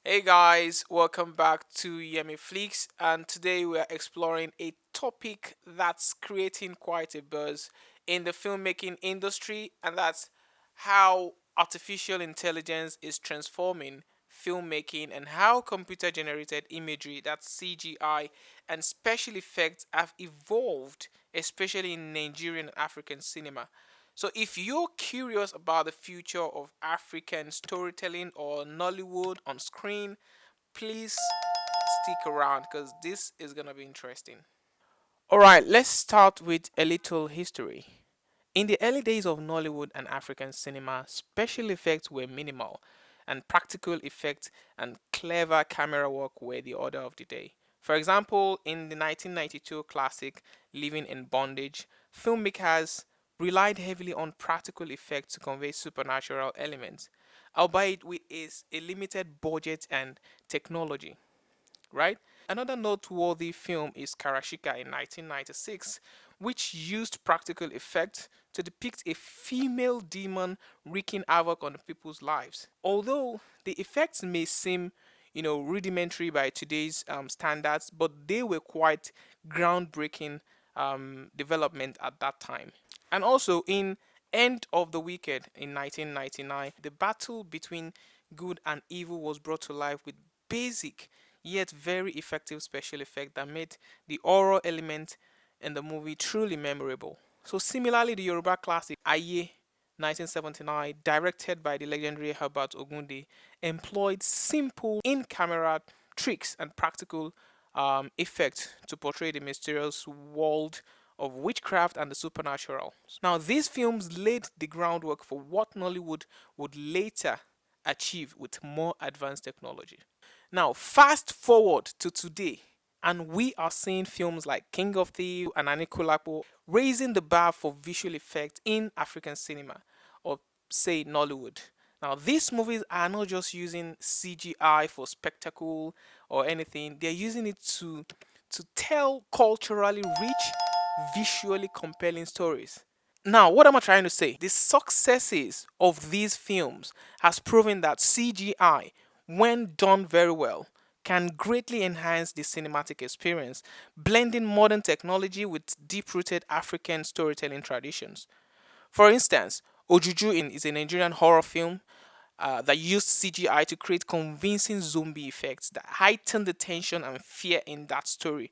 Hey guys, welcome back to Yemi Flicks, and today we are exploring a topic that's creating quite a buzz in the filmmaking industry, and that's how artificial intelligence is transforming filmmaking and how computer generated imagery, that's CGI, and special effects have evolved, especially in Nigerian and African cinema. So, if you're curious about the future of African storytelling or Nollywood on screen, please stick around because this is going to be interesting. All right, let's start with a little history. In the early days of Nollywood and African cinema, special effects were minimal, and practical effects and clever camera work were the order of the day. For example, in the 1992 classic Living in Bondage, filmmakers relied heavily on practical effects to convey supernatural elements, albeit with a limited budget and technology, right? Another noteworthy film is Karashika in 1996, which used practical effects to depict a female demon wreaking havoc on the people's lives. Although the effects may seem, rudimentary by today's standards, but they were quite groundbreaking development at that time. And also in End of the Wicked in 1999, the battle between good and evil was brought to life with basic yet very effective special effect that made the horror element in the movie truly memorable. So similarly, the Yoruba classic Aye 1979, directed by the legendary Herbert Ogunde, employed simple in-camera tricks and practical effects to portray the mysterious world of witchcraft and the supernatural. Now, these films laid the groundwork for what Nollywood would later achieve with more advanced technology. Now, fast forward to today, and we are seeing films like King of Thieves and Anikulapo raising the bar for visual effects in African cinema, or say Nollywood. Now, these movies are not just using CGI for spectacle or anything; they're using it to tell culturally rich, visually compelling stories. Now, what am I trying to say? The successes of these films has proven that CGI, when done very well, can greatly enhance the cinematic experience, blending modern technology with deep-rooted African storytelling traditions. For instance, is a Nigerian horror film that used CGI to create convincing zombie effects that heighten the tension and fear in that story.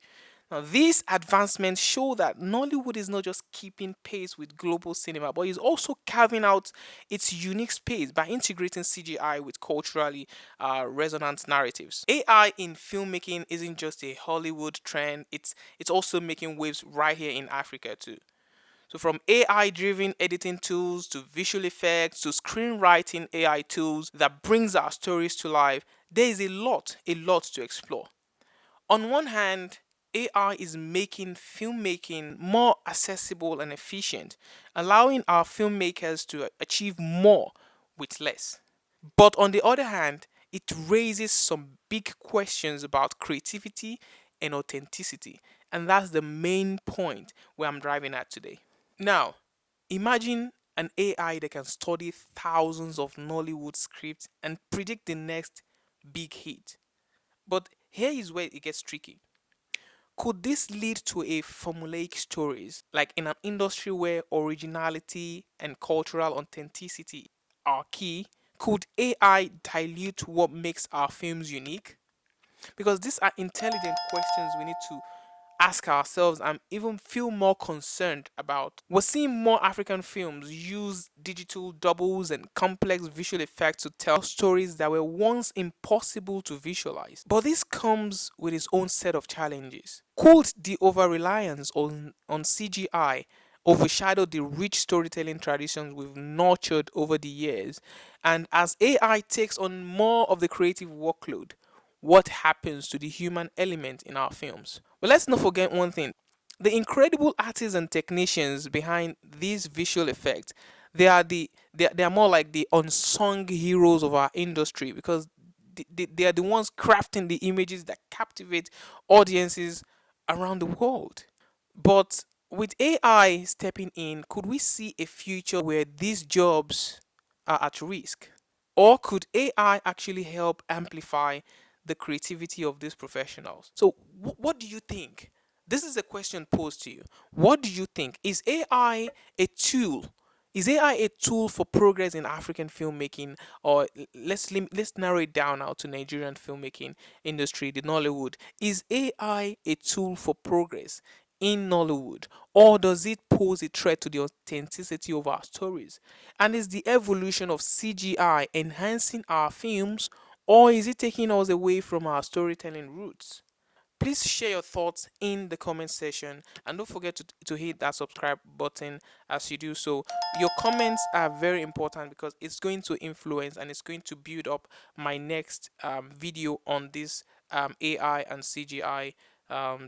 Now, these advancements show that Nollywood is not just keeping pace with global cinema, but is also carving out its unique space by integrating CGI with culturally resonant narratives. AI in filmmaking isn't just a Hollywood trend; it's also making waves right here in Africa too. So from AI driven editing tools to visual effects to screenwriting AI tools that brings our stories to life, there is a lot to explore. On one hand, AI is making filmmaking more accessible and efficient, allowing our filmmakers to achieve more with less. But on the other hand, it raises some big questions about creativity and authenticity, and that's the main point where I'm driving at today. Now, imagine an AI that can study thousands of Nollywood scripts and predict the next big hit. But here is where it gets tricky. Could this lead to a formulaic stories, like in an industry where originality and cultural authenticity are key? Could AI dilute what makes our films unique? Because these are intelligent questions we need to ask ourselves and even feel more concerned about. We're seeing more African films use digital doubles and complex visual effects to tell stories that were once impossible to visualize. But this comes with its own set of challenges. Could the over reliance on CGI overshadow the rich storytelling traditions we've nurtured over the years? And as AI takes on more of the creative workload, what happens to the human element in our films? But let's not forget one thing. The incredible artists and technicians behind these visual effects, they are more like the unsung heroes of our industry because they are the ones crafting the images that captivate audiences around the world. But with AI stepping in, could we see a future where these jobs are at risk? Or could AI actually help amplify the creativity of these professionals? So, what do you think? This is a question posed to you. What do you think? Is AI a tool? Is AI a tool for progress in African filmmaking, or let's narrow it down now to Nigerian filmmaking industry, the Nollywood? Is AI a tool for progress in Nollywood, or does it pose a threat to the authenticity of our stories? And is the evolution of CGI enhancing our films, or is it taking us away from our storytelling roots? Please share your thoughts in the comment section, and don't forget to hit that subscribe button as you do so. Your comments are very important because it's going to influence and it's going to build up my next video on this AI and CGI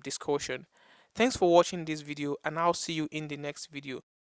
discussion. Thanks for watching this video, and I'll see you in the next video.